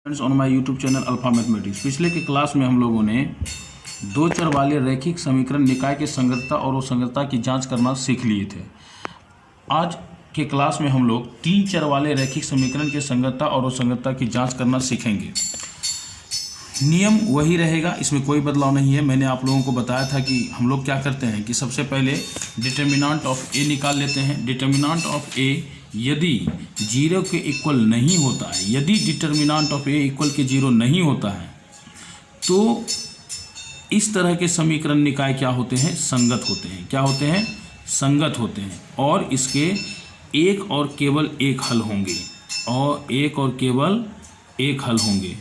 Friends on my YouTube channel alpha mathematics. पिछले के class में हम लोगों ने दो चर वाले रैखिक समीकरण निकाय के संगतता और असंगतता की जांच करना सीख लिए थे। आज के क्लास में हम लोग तीन चर वाले रैखिक समीकरण के संगतता और असंगतता की जांच करना सीखेंगे। नियम वही रहेगा, इसमें कोई बदलाव नहीं है। मैंने आप लोगों को बताया था कि हम लोग क्या करते हैं कि सबसे पहले डिटर्मिनेंट ऑफ ए निकाल लेते हैं। डिटर्मिनेंट ऑफ ए यदि 0 के इक्वल नहीं होता है, यदि डिटर्मिनेंट ऑफ ए इक्वल के 0 नहीं होता है तो इस तरह के समीकरण निकाय क्या होते हैं? संगत होते हैं। क्या होते हैं? संगत होते हैं। और इसके एक और केवल एक हल होंगे, और एक और केवल एक हल होंगे।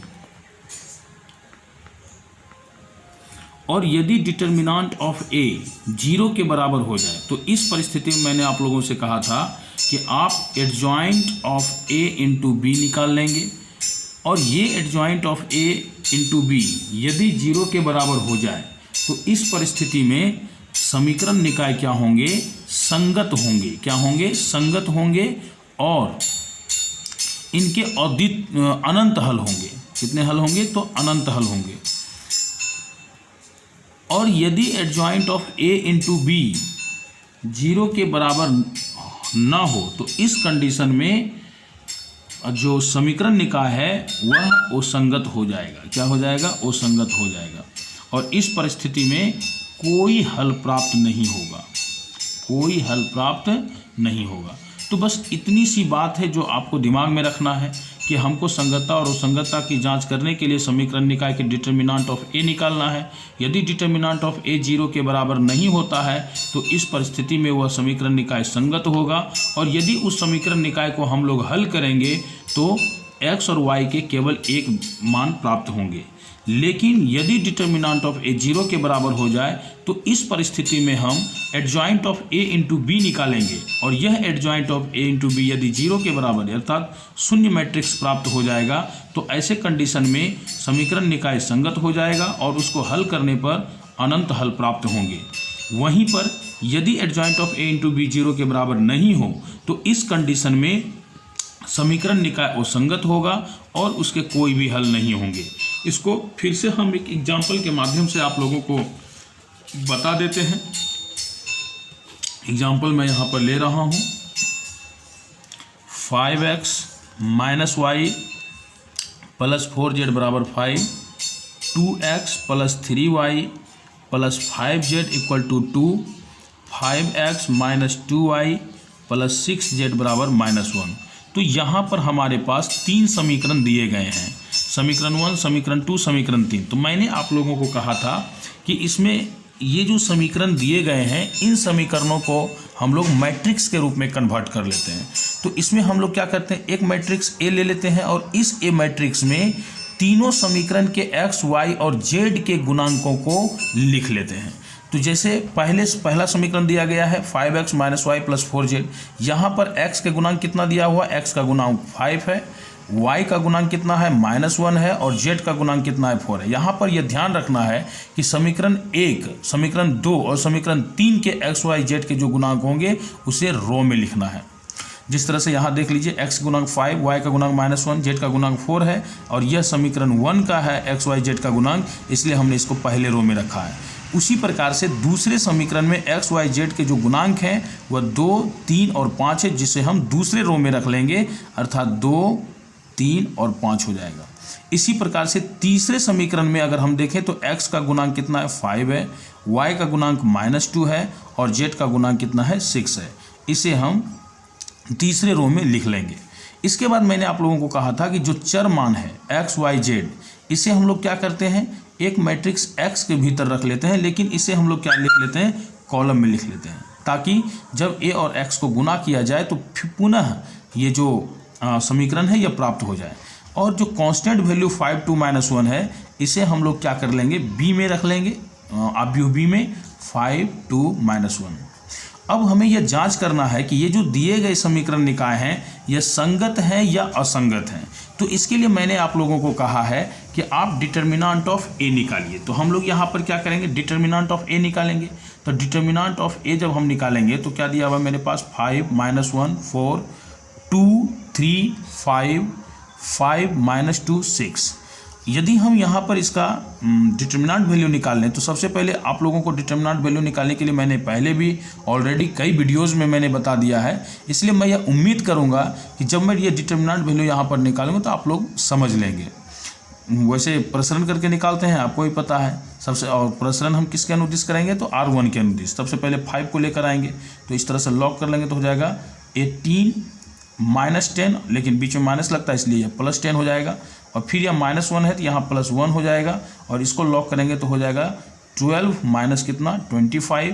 और यदि डिटर्मिनेंट ऑफ ए 0 के बराबर हो जाए तो इस परिस्थिति में मैंने आप लोगों से कहा था कि आप adjoint of A into B निकाल लेंगे। और ये adjoint of A into B यदि 0 के बराबर हो जाए तो इस परिस्थिति में समीकरण निकाय क्या होंगे? संगत होंगे। क्या होंगे? संगत होंगे। और इनके अनंत हल होंगे। कितने हल होंगे? तो अनंत हल होंगे। और यदि adjoint of A into B 0 के बराबर ना हो तो इस कंडीशन में जो समीकरण निकाय है वह असंगत हो जाएगा। क्या हो जाएगा? असंगत हो जाएगा। और इस परिस्थिति में कोई हल प्राप्त नहीं होगा। कोई हल प्राप्त नहीं होगा। तो बस इतनी सी बात है जो आपको दिमाग में रखना है कि हमको संगतता और असंगतता की जांच करने के लिए समीकरण निकाय के डिटर्मिनेंट ऑफ ए निकालना है। यदि डिटर्मिनेंट ऑफ ए 0 के बराबर नहीं होता है तो इस परिस्थिति में वह समीकरण निकाय संगत होगा। और यदि उस समीकरण निकाय को हम लोग हल करेंगे तो x और y के केवल एक मान प्राप्त होंगे। लेकिन यदि डिटर्मिनेंट ऑफ ए 0 के बराबर हो जाए तो इस परिस्थिति में हम adjoint of A into B निकालेंगे। और यह adjoint of A into B यदि 0 के बराबर अर्थात शून्य मैट्रिक्स प्राप्त हो जाएगा तो ऐसे कंडीशन में समीकरण निकाय संगत हो जाएगा और उसको हल करने पर अनंत हल प्राप्त होंगे। वहीं पर यदि adjoint of A into B 0 के बराबर नहीं हो तो इस कंडीशन में समीकरण निकाय असंगत होगा और उसके कोई भी हल नहीं होंगे। इसको फिर से हम एक एग्जाम्पल के माध्यम से आप लोगों को बता देते हैं। एग्जाम्पल मैं यहाँ पर ले रहा हूँ। 5x minus Y plus 4z बराबर 5, 2x plus 3y plus 5z equal to 2, 5x minus 2y plus 6z बराबर -1। तो यहाँ पर हमारे पास तीन समीकरण दिए गए हैं, समीकरण 1, समीकरण 2, समीकरण 3। तो मैंने आप लोगों को कहा था कि इसमें ये जो समीकरण दिए गए हैं इन समीकरणों को हम लोग मैट्रिक्स के रूप में कन्वर्ट कर लेते हैं। तो इसमें हम लोग क्या करते हैं, एक मैट्रिक्स ए ले लेते हैं और इस ए मैट्रिक्स में तीनों समीकरण के x, y और z के गुणांकों को लिख लेते हैं। तो जैसे पहला समीकरण दिया गया है 5x minus Y plus 4z। यहाँ पर x के गुणांक कितना दिया हुआ? x का गुणांक 5 है, y का गुणांक कितना है? -1 है, और z का गुणांक कितना है? 4 है। यहाँ पर यह ध्यान रखना है कि समीकरण 1, समीकरण 2 और समीकरण 3 के x, y, z के जो गुणांक होंगे उसे रो में लिखना है। जिस तरह से यहाँ देख लीजिए, x गुणांक 5, y का गुणांक -1, z का गुणांक 4 है, और यह समीकरण 1 का है x, y, z का गुणांक, इसलिए हमने इसको पहले रो में रखा है। उसी प्रकार से दूसरे समीकरण में x, y, z के जो गुणांक हैं वह 2, 3 और 5 है, जिसे हम दूसरे रो में रख लेंगे, अर्थात 2, 3 और 5 हो जाएगा। इसी प्रकार से तीसरे समीकरण में अगर हम देखें तो x का गुणांक कितना है? 5 है, y का गुणांक -2 है, और z का गुणांक कितना है? 6 है। इसे हम तीसरे रो में लिख लेंगे। इसके बाद मैंने आप लोगों को कहा था कि जो चर मान है x, y, z, इसे हम लोग क्या करते हैं, एक मैट्रिक्स x के भीतर रख लेते हैं, लेकिन इसे हम लोग क्या लिख लेते हैं? कॉलम में लिख लेते हैं, ताकि जब a और x को गुना किया जाए तो फिर पुनः ये जो समीकरण है यह प्राप्त हो जाए। और जो कांस्टेंट वैल्यू 5, 2, -1 है, इसे हम लोग क्या कर लेंगे? b में रख लेंगे, अवयव b में 5, 2, -1। अब हमें यह जांच करना है कि ये जो दिए गए समीकरण निकाय हैं यह संगत हैं या असंगत हैं। तो इसके लिए मैंने आप लोगों को कहा है कि आप डिटर्मिनेंट ऑफ ए निकालिए। तो हम लोग यहाँ पर क्या करेंगे? डिटर्मिनेंट ऑफ ए निकालेंगे। तो डिटर्मिनेंट ऑफ ए जब हम निकालेंगे तो क्या दिया हुआ मेरे पास? 5, -1, 4, 2, 3, 5, 5 माइनस 2 6। यदि हम यहाँ पर इसका डिटर्मिनेंट वैल्यू निकाल लें तो सबसे पहले आप लोगों को डिटर्मिनेंट वैल्यू निकालने के लिए मैंने पहले भी ऑलरेडी कई वीडियोस में मैंने बता दिया है, इसलिए मैं यह उम्मीद करूँगा कि जब मैं ये डिटर्मिनेंट वैल्यू यहाँ पर निकालूंगा तो आप लोग समझ लेंगे। वैसे प्रसरण करके निकालते हैं, आपको ही पता है सबसे, और प्रसरण हम किसके अनुदिश करेंगे तो R1 के अनुदिश। सबसे पहले 5 को लेकर आएंगे तो इस तरह से लॉक कर लेंगे तो हो जाएगा 18 माइनस 10, लेकिन बीच में माइनस लगता है इसलिए यह प्लस 10 हो जाएगा, और फिर यह -1 है तो यहाँ +1 हो जाएगा, और इसको लॉक करेंगे तो हो जाएगा 12 माइनस कितना 25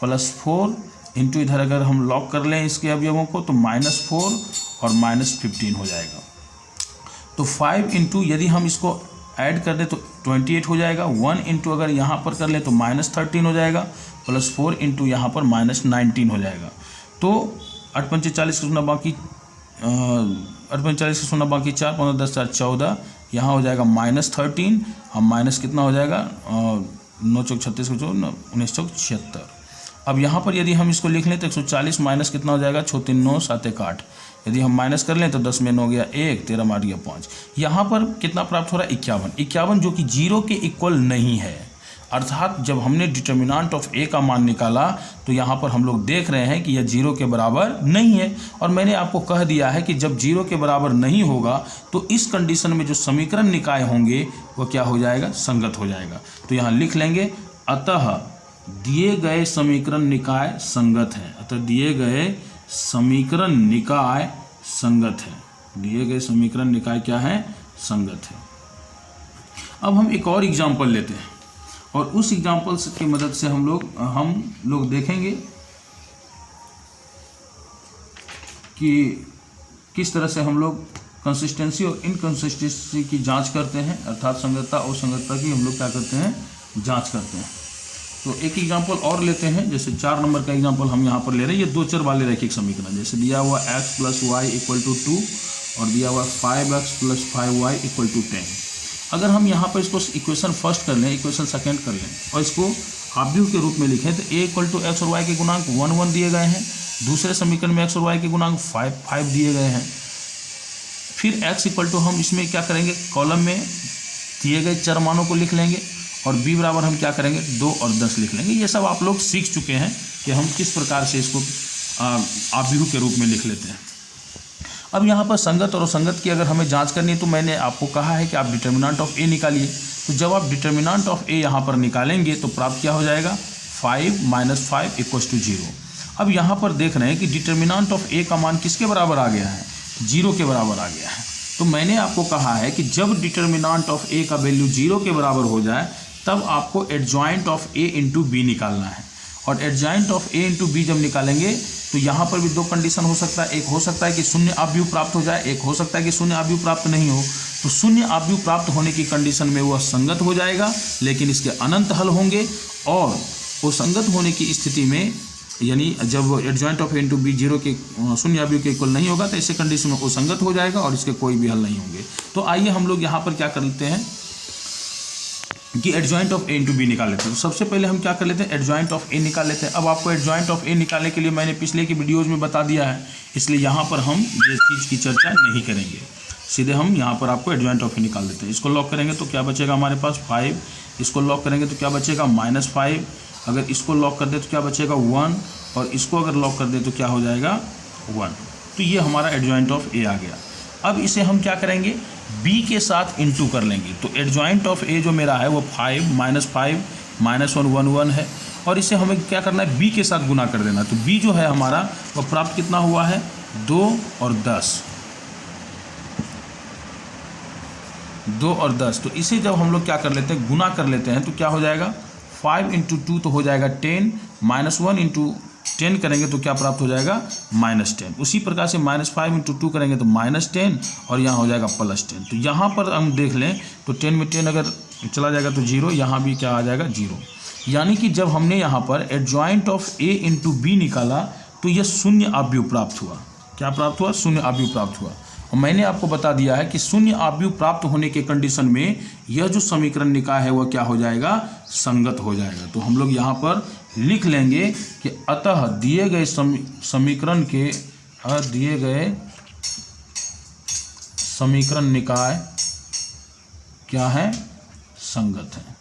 +4 इंटू इधर अगर हम लॉक कर लें इसके अवयवों को तो -4 और -15 हो जाएगा। तो 5 इंटू यदि हम इसको ऐड कर दें तो 28 हो जाएगा, 1 इंटू अगर यहाँ पर कर लें तो -13 हो जाएगा, +4 इंटू यहाँ पर -19 हो जाएगा। तो 8 पंचे 40 का सुना बाकी 8 पंचे 40 का सुना बाकी 4 15 10 4 14, यहाँ हो जाएगा -13 और माइनस कितना हो जाएगा 9 चौक 36 को 19 चौक 76। अब यहाँ पर यदि हम इसको लिख लें तो 140 माइनस कितना हो जाएगा 6 3 9 7 1 8। यदि हम माइनस कर लें तो 10 में 9 गया 1, 13 में 8 गया 5। यहाँ पर कितना प्राप्त हो रहा है 51 जो कि 0 के इक्वल नहीं है। अर्थात जब हमने डिटर्मिनेंट ऑफ ए का मान निकाला तो यहाँ पर हम लोग देख रहे हैं कि यह 0 के बराबर नहीं है, और मैंने आपको कह दिया है कि जब 0 के बराबर नहीं होगा तो इस कंडीशन में जो समीकरण निकाय होंगे वो क्या हो जाएगा, संगत हो जाएगा। तो यहाँ लिख लेंगे अतः दिए गए समीकरण निकाय संगत है। अतः दिए गए समीकरण निकाय संगत है। दिए गए समीकरण निकाय क्या है, संगत है। अब हम एक और एग्जाम्पल लेते हैं और उस एग्जाम्पल की मदद से हम लोग देखेंगे कि किस तरह से हम लोग कंसिस्टेंसी और इनकंसिस्टेंसी की जांच करते हैं, अर्थात संगतता और संगतता की हम लोग क्या करते हैं, जांच करते हैं। तो एक एग्जाम्पल और लेते हैं, जैसे 4 नंबर का एग्जाम्पल हम यहाँ पर ले रहे हैं। ये 2 चर वाले रैखिक समीकरण, जैसे दिया हुआ x + y = 2 और दिया हुआ 5x + 5y = 10। अगर हम यहाँ पर इसको इक्वेशन फर्स्ट कर लें, इक्वेशन सेकंड कर लें और इसको आव्यूह के रूप में लिखें तो a = x और y के गुणांक 1 1 दिए गए हैं। दूसरे समीकरण में x और y के गुणांक 5 5 दिए गए हैं। फिर x = हम इसमें क्या करेंगे, कॉलम में दिए गए चर मानों को लिख लेंगे और b बराबर हम क्या करेंगे 2 और 10 लिख लेंगे। ये सब आप लोग सीख चुके हैं कि हम किस प्रकार से इसको आव्यूह के रूप में लिख लेते हैं। अब यहाँ पर संगत और असंगत की अगर हमें जांच करनी है तो मैंने आपको कहा है कि आप डिटर्मिनेंट ऑफ ए निकालिए। तो जब आप डिटर्मिनेंट ऑफ ए यहाँ पर निकालेंगे तो प्राप्त क्या हो जाएगा, 5 - 5 = 0। अब यहाँ पर देख रहे हैं कि डिटर्मिनेंट ऑफ ए का मान किसके बराबर आ गया है, 0 के बराबर आ गया है। तो मैंने आपको कहा है कि जब डिटर्मिनेंट ऑफ ए का वैल्यू 0 के बराबर हो जाए तब आपको adjoint of A into B निकालना है। और adjoint of A into B जब निकालेंगे तो यहाँ पर भी 2 कंडीशन हो सकता है। एक हो सकता है कि शून्य आव्यूह प्राप्त हो जाए, एक हो सकता है कि शून्य आव्यूह प्राप्त नहीं हो। तो शून्य आव्यूह प्राप्त होने की कंडीशन में वह संगत हो जाएगा, लेकिन इसके अनंत हल होंगे। और वो संगत होने की स्थिति में यानी जब adjoint of A into B 0 के शून्य आव्यूह के इक्वल नहीं होगा तो ऐसे कंडीशन में वो संगत हो जाएगा और इसके कोई भी हल नहीं होंगे। तो आइए हम लोग यहाँ पर क्या कर लेते हैं कि adjoint of A into B निकाल लेते हैं। तो सबसे पहले हम क्या कर लेते हैं, एडजॉइंट ऑफ ए निकाल लेते हैं। अब आपको एडजॉइंट ऑफ ए निकालने के लिए मैंने पिछले की वीडियोज़ में बता दिया है, इसलिए यहाँ पर हम ये चीज़ की चर्चा नहीं करेंगे। सीधे हम यहाँ पर आपको एडजॉइंट ऑफ ए निकाल देते हैं। इसको लॉक करेंगे तो क्या बचेगा हमारे पास 5, इसको लॉक करेंगे तो क्या बचेगा -5, अगर इसको लॉक कर दे तो क्या बचेगा 1, और इसको अगर लॉक कर दे तो क्या हो जाएगा 1। तो ये हमारा एडजॉइंट ऑफ ए आ गया। अब इसे हम क्या करेंगे, b के साथ इंटू कर लेंगे। तो एडजॉइंट ऑफ ए जो मेरा है वो 5 - 5 -1 1 1 है, और इसे हमें क्या करना है, b के साथ गुना कर देना। तो b जो है हमारा वो प्राप्त कितना हुआ है 2 और 10, 2 और 10। तो इसे जब हम लोग क्या कर लेते हैं, गुना कर लेते हैं तो क्या हो जाएगा 5 × 2 तो हो जाएगा 10, -1 × 10 करेंगे तो क्या प्राप्त हो जाएगा -10। उसी प्रकार से -5 × 2 करेंगे तो -10 और यहाँ हो जाएगा +10। तो यहाँ पर हम देख लें तो 10 में 10 अगर चला जाएगा तो 0, यहाँ भी क्या आ जाएगा 0। यानी कि जब हमने यहाँ पर adjoint of A into B निकाला तो यह शून्य आव्यूह प्राप्त हुआ। क्या प्राप्त हुआ, शून्य आव्यूह प्राप्त हुआ। और मैंने आपको बता दिया है कि शून्य आव्यूह प्राप्त होने के कंडीशन में यह जो समीकरण निकाय है वह क्या हो जाएगा, संगत हो जाएगा। तो हम लोग यहाँ पर लिख लेंगे कि अतः दिए गए समीकरण के दिए गए समीकरण निकाय क्या है, संगत है।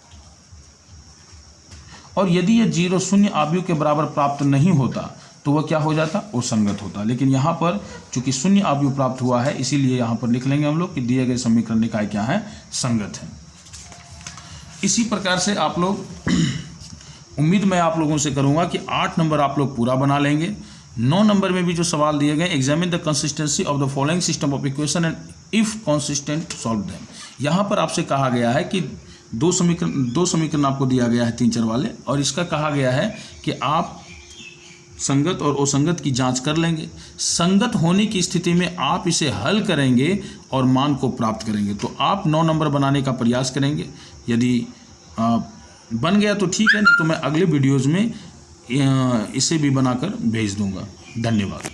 और यदि यह 0 शून्य आव्यूह के बराबर प्राप्त नहीं होता तो वह क्या हो जाता, असंगत होता। लेकिन यहाँ पर चूंकि शून्य आव्यूह प्राप्त हुआ है, इसीलिए यहाँ पर लिख लेंगे हम लोग कि दिए गए समीकरण निकाय क्या है, संगत है। इसी प्रकार से आप लोग उम्मीद मैं आप लोगों से करूँगा कि 8 नंबर आप लोग पूरा बना लेंगे। 9 नंबर में भी जो सवाल दिए गए, examine the consistency of the following system of equation and if consistent solve them. यहाँ पर आपसे कहा गया है कि दो समीकरण आपको दिया गया है 3-4 वाले, और इसका कहा गया है कि आप संगत और असंगत की जांच कर लेंगे। संगत होने की स्थिति में आप इसे हल करेंगे और मान को प्राप्त करेंगे। तो आप 9 नंबर बनाने का प्रयास करेंगे। यदि बन गया तो ठीक है, नहीं तो मैं अगले वीडियोज़ में इसे भी बनाकर भेज दूंगा। धन्यवाद।